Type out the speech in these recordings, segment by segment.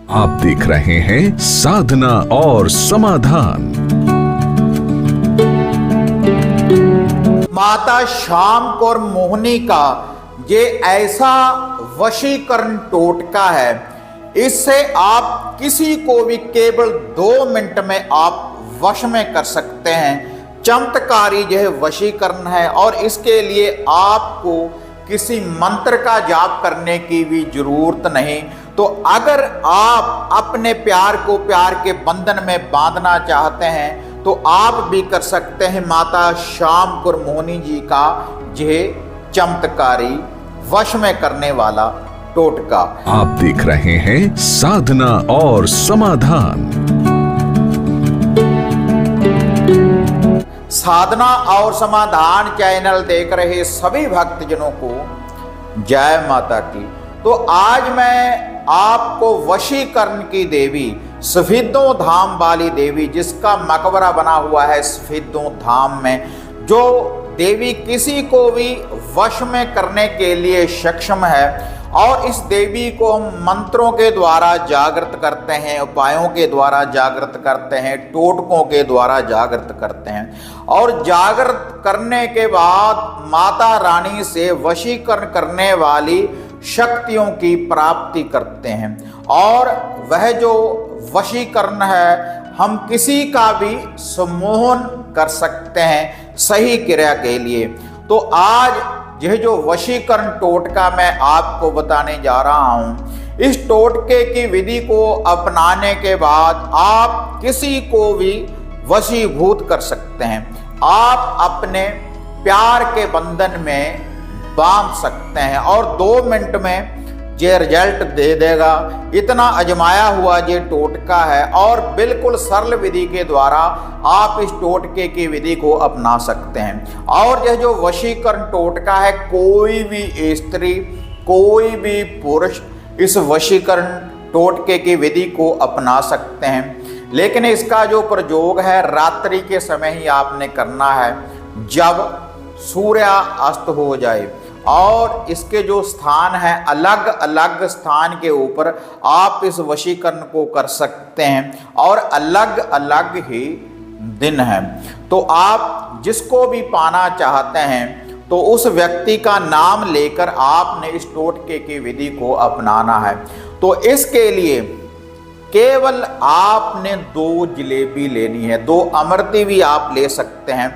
आप देख रहे हैं साधना और समाधान। माता शाम कौर मोहनी का ये ऐसा वशीकरण टोटका है, इससे आप किसी को भी केवल 2 मिनट में आप वश में कर सकते हैं। चमत्कारी यह वशीकरण है और इसके लिए आपको किसी मंत्र का जाप करने की भी जरूरत नहीं। तो अगर आप अपने प्यार को प्यार के बंधन में बांधना चाहते हैं तो आप भी कर सकते हैं माता शाम कौर मोहनी जी का यह चमत्कारी वश में करने वाला टोटका। आप देख रहे हैं साधना और समाधान। साधना और समाधान चैनल देख रहे सभी भक्तजनों को जय माता की। तो आज मैं आपको वशीकरण की देवी सफेदों धाम वाली देवी, जिसका मकबरा बना हुआ है सफेदों धाम में, जो देवी किसी को भी वश में करने के लिए सक्षम है। और इस देवी को हम मंत्रों के द्वारा जागृत करते हैं, उपायों के द्वारा जागृत करते हैं, टोटकों के द्वारा जागृत करते हैं। और जागृत करने के बाद माता रानी से वशीकरण करने वाली शक्तियों की प्राप्ति करते हैं। और वह जो वशीकरण है, हम किसी का भी सम्मोहन कर सकते हैं सही क्रिया के लिए। तो आज यह जो वशीकरण टोटका मैं आपको बताने जा रहा हूं, इस टोटके की विधि को अपनाने के बाद आप किसी को भी वशीभूत कर सकते हैं। आप अपने प्यार के बंधन में बांध सकते हैं और 2 मिनट में ये रिजल्ट दे देगा। इतना आजमाया हुआ ये टोटका है और बिल्कुल सरल विधि के द्वारा आप इस टोटके की विधि को अपना सकते हैं। और यह जो वशीकरण टोटका है, कोई भी स्त्री, कोई भी पुरुष इस वशीकरण टोटके की विधि को अपना सकते हैं। लेकिन इसका जो प्रयोग है रात्रि के समय ही आपने करना है, जब सूर्यास्त हो जाए। और इसके जो स्थान है, अलग अलग स्थान के ऊपर आप इस वशीकरण को कर सकते हैं और अलग अलग ही दिन है। तो आप जिसको भी पाना चाहते हैं तो उस व्यक्ति का नाम लेकर आपने इस टोटके की विधि को अपनाना है। तो इसके लिए केवल आपने 2 जलेबी लेनी है, 2 अमृति भी आप ले सकते हैं,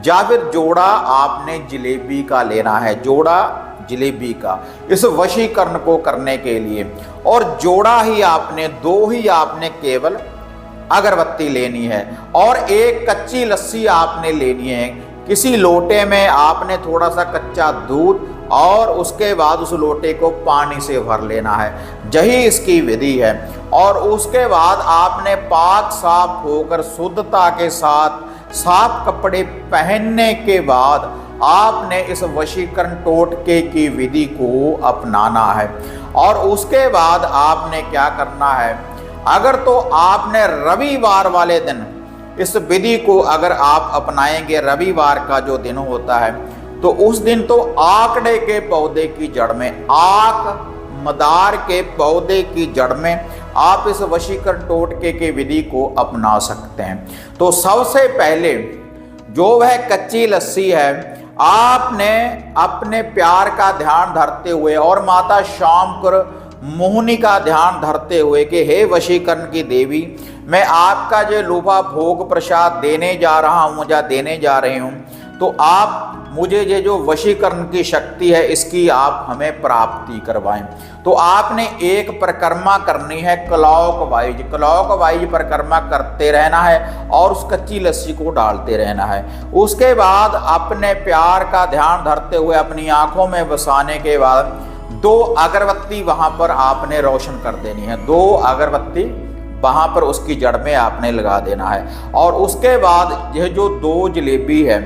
या फिर जोड़ा आपने जलेबी का लेना है, जोड़ा जलेबी का इस वशीकरण को करने के लिए। और जोड़ा ही आपने, 2 ही आपने केवल अगरबत्ती लेनी है और 1 कच्ची लस्सी आपने लेनी है। किसी लोटे में आपने थोड़ा सा कच्चा दूध और उसके बाद उस लोटे को पानी से भर लेना है, यही इसकी विधि है। और उसके बाद आपने पाक साफ होकर शुद्धता के साथ साफ कपड़े पहनने के बाद आपने इस वशीकरण टोटके की विधि को अपनाना है। और उसके बाद आपने क्या करना है, अगर तो आपने रविवार वाले दिन इस विधि को अगर आप अपनाएंगे, रविवार का जो दिन होता है, तो उस दिन तो आकड़े के पौधे की जड़ में, आक मदार के पौधे की जड़ में आप इस वशीकरण टोटके की विधि को अपना सकते हैं। तो सबसे पहले जो वह कच्ची लस्सी है, आपने अपने प्यार का ध्यान धरते हुए और माता शाम कौर मोहनी का ध्यान धरते हुए कि हे वशीकरण की देवी, मैं आपका जो लूफा भोग प्रसाद देने जा रहा हूँ या देने जा रही हूँ, तो आप मुझे ये जो वशीकरण की शक्ति है इसकी आप हमें प्राप्ति करवाएं। तो आपने एक परिक्रमा करनी है क्लॉकवाइज परिक्रमा करते रहना है और उस कच्ची लस्सी को डालते रहना है। उसके बाद अपने प्यार का ध्यान धरते हुए अपनी आंखों में बसाने के बाद 2 अगरबत्ती वहां पर आपने रोशन कर देनी है, 2 अगरबत्ती वहां पर उसकी जड़ में आपने लगा देना है। और उसके बाद यह जो 2 जलेबी है,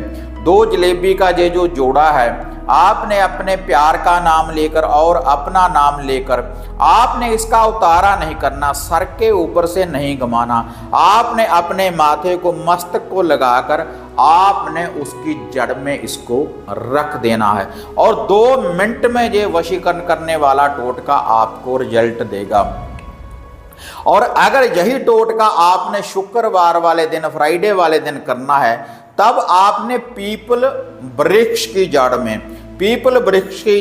2 जलेबी का ये जो जोड़ा है, आपने अपने प्यार का नाम लेकर और अपना नाम लेकर आपने इसका उतारा नहीं करना, सर के ऊपर से नहीं घुमाना। आपने अपने माथे को, मस्तक को लगाकर आपने उसकी जड़ में इसको रख देना है और 2 मिनट में ये वशीकरण करने वाला टोटका आपको रिजल्ट देगा। और अगर यही टोटका आपने शुक्रवार वाले दिन, फ्राइडे वाले दिन करना है, तब आपने पीपल वृक्ष की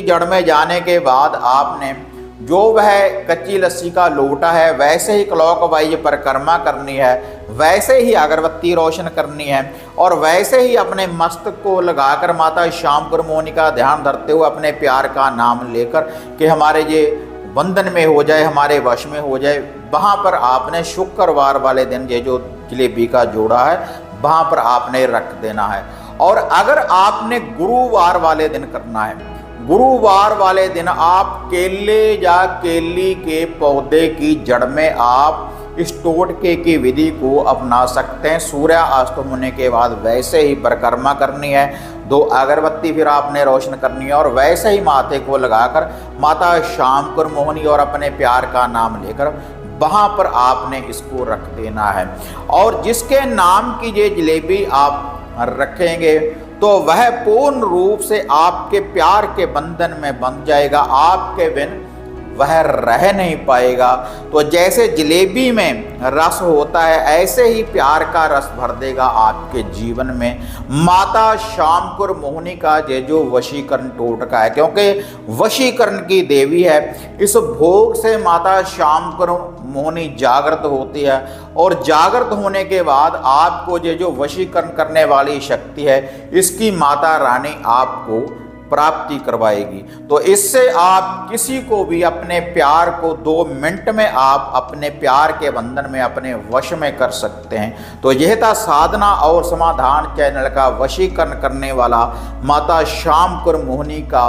जड़ में जाने के बाद आपने जो वह कच्ची लस्सी का लोटा है वैसे ही क्लॉकवाइज परिक्रमा करनी है, वैसे ही अगरबत्ती रोशन करनी है और वैसे ही अपने मस्तक को लगाकर माता श्यामपुर मोहिनी का ध्यान धरते हुए अपने प्यार का नाम लेकर कि हमारे ये बंधन में हो जाए, हमारे वश में हो जाए, वहाँ पर आपने शुक्रवार वाले दिन ये जो जलेबी का जोड़ा है वहाँ पर आपने रख देना है। और अगर आपने गुरुवार वाले दिन करना है, गुरुवार वाले दिन आप केले या केली के पौधे की जड़ में आप इस टोटके की विधि को अपना सकते हैं। सूर्यास्त होने के बाद वैसे ही परिक्रमा करनी है, 2 अगरबत्ती फिर आपने रोशन करनी है और वैसे ही माथे को लगाकर माता श्यामपुर मोहिनी और अपने प्यार का नाम लेकर वहाँ पर आपने इसको रख देना है। और जिसके नाम की ये जलेबी आप रखेंगे तो वह पूर्ण रूप से आपके प्यार के बंधन में बंध जाएगा, आपके बिन वह रह नहीं पाएगा। तो जैसे जलेबी में रस होता है ऐसे ही प्यार का रस भर देगा आपके जीवन में। माता श्यामपुर मोहिनी का ये जो वशीकरण टोटका है, क्योंकि वशीकरण की देवी है, इस भोग से माता श्यामपुर मोहिनी जागृत होती है और जागृत होने के बाद आपको ये जो वशीकरण करने वाली शक्ति है इसकी माता रानी आपको प्राप्ति करवाएगी। तो इससे आप किसी को भी अपने प्यार को 2 मिनट में आप अपने प्यार के बंधन में अपने वश में कर सकते हैं। तो यह था साधना और समाधान चैनल का वशीकरण करने वाला माता श्यामपुर मोहिनी का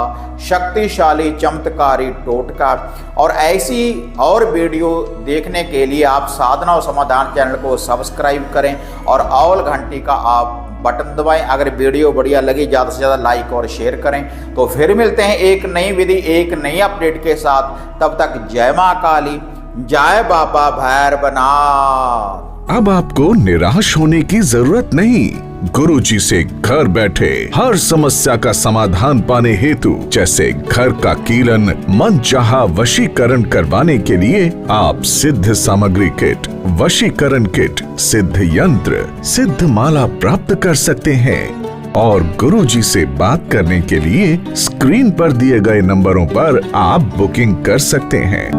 शक्तिशाली चमत्कारी टोटका। और ऐसी और वीडियो देखने के लिए आप साधना और समाधान चैनल को सब्सक्राइब करें और ऑल घंटी का आप बटन दबाएं। अगर वीडियो बढ़िया लगी ज़्यादा से ज़्यादा लाइक और शेयर करें। तो फिर मिलते हैं एक नई विधि, एक नई अपडेट के साथ। तब तक जय माँ काली, जय बाबा भैरवनाथ। अब आपको निराश होने की जरूरत नहीं। गुरुजी से घर बैठे हर समस्या का समाधान पाने हेतु, जैसे घर का कीलन, मनचाहा वशीकरण करवाने के लिए आप सिद्ध सामग्री किट, वशीकरण किट, सिद्ध यंत्र, सिद्ध माला प्राप्त कर सकते हैं। और गुरुजी से बात करने के लिए स्क्रीन पर दिए गए नंबरों पर आप बुकिंग कर सकते हैं।